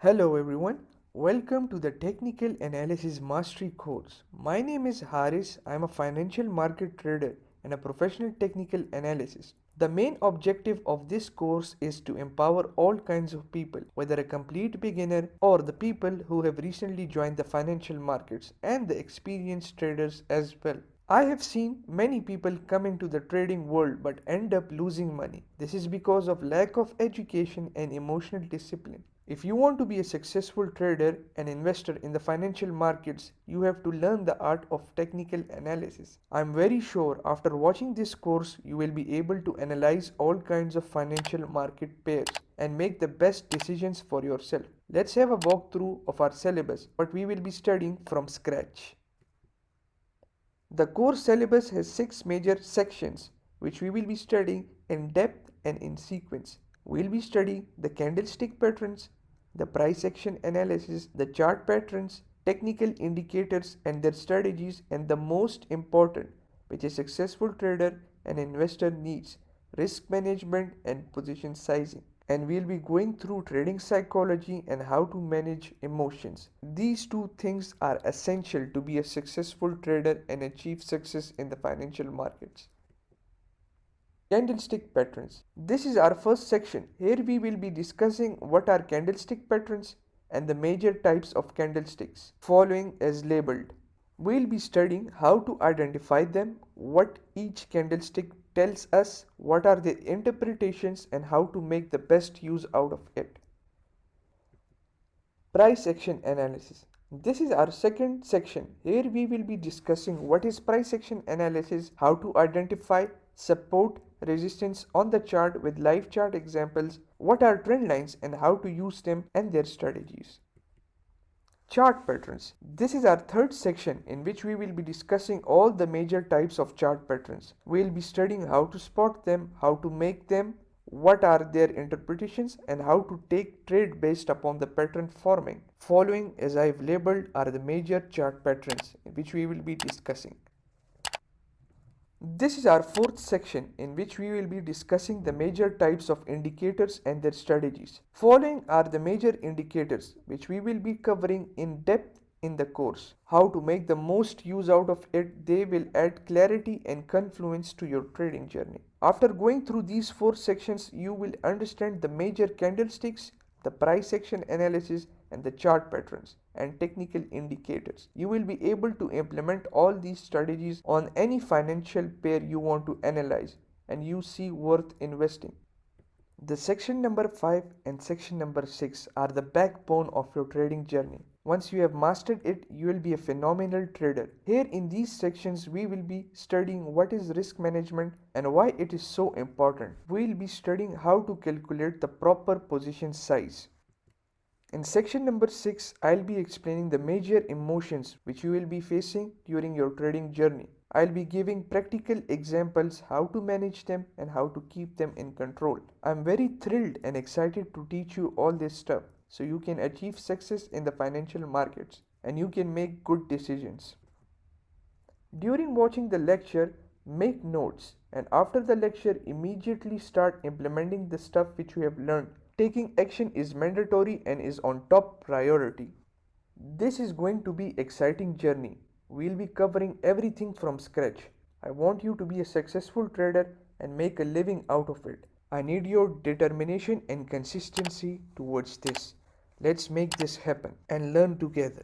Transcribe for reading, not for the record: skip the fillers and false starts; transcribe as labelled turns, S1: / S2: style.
S1: Hello everyone, welcome to the Technical Analysis Mastery course. My name is Haris. I am a financial market trader and a professional technical analyst. The main objective of this course is to empower all kinds of people, whether a complete beginner or the people who have recently joined the financial markets and the experienced traders as well. I have seen many people come into the trading world but end up losing money. This is because of lack of education and emotional discipline. If you want to be a successful trader and investor in the financial markets, you have to learn the art of technical analysis. I am very sure after watching this course, you will be able to analyze all kinds of financial market pairs and make the best decisions for yourself. Let's have a walkthrough of our syllabus, what we will be studying from scratch. The course syllabus has 6 major sections which we will be studying in depth and in sequence. We will be studying the candlestick patterns, the price action analysis, the chart patterns, technical indicators and their strategies, and the most important, which a successful trader and investor needs, risk management and position sizing. And we'll be going through trading psychology and how to manage emotions. These two things are essential to be a successful trader and achieve success in the financial markets. Candlestick patterns. This is our first section. Here we will be discussing what are candlestick patterns and the major types of candlesticks, following as labeled. We'll be studying how to identify them, what each candlestick tells us, what are their interpretations, and how to make the best use out of it. Price action analysis. This is our second section. Here we will be discussing what is price action analysis, how to identify support, resistance on the chart with live chart examples, what are trend lines and how to use them and their strategies. Chart patterns. This is our third section in which we will be discussing all the major types of chart patterns. We will be studying how to spot them, how to make them, what are their interpretations, and how to take trade based upon the pattern forming. Following as I have labeled are the major chart patterns which we will be discussing. This is our fourth section in which we will be discussing the major types of indicators and their strategies. Following are the major indicators which we will be covering in depth in the course. How to make the most use out of it, they will add clarity and confluence to your trading journey. After going through these 4 sections, you will understand the major candlesticks, the price action analysis, and the chart patterns and technical indicators. You will be able to implement all these strategies on any financial pair you want to analyze and you see worth investing. The section number 5 and section number 6 are the backbone of your trading journey. Once you have mastered it, you will be a phenomenal trader. Here in these sections, we will be studying what is risk management and why it is so important. We will be studying how to calculate the proper position size. In section number 6, I'll be explaining the major emotions which you will be facing during your trading journey. I'll be giving practical examples how to manage them and how to keep them in control. I'm very thrilled and excited to teach you all this stuff so you can achieve success in the financial markets and you can make good decisions. During watching the lecture, make notes and after the lecture immediately start implementing the stuff which you have learned. Taking action is mandatory and is on top priority. This is going to be exciting journey. We'll be covering everything from scratch. I want you to be a successful trader and make a living out of it. I need your determination and consistency towards this. Let's make this happen and learn together.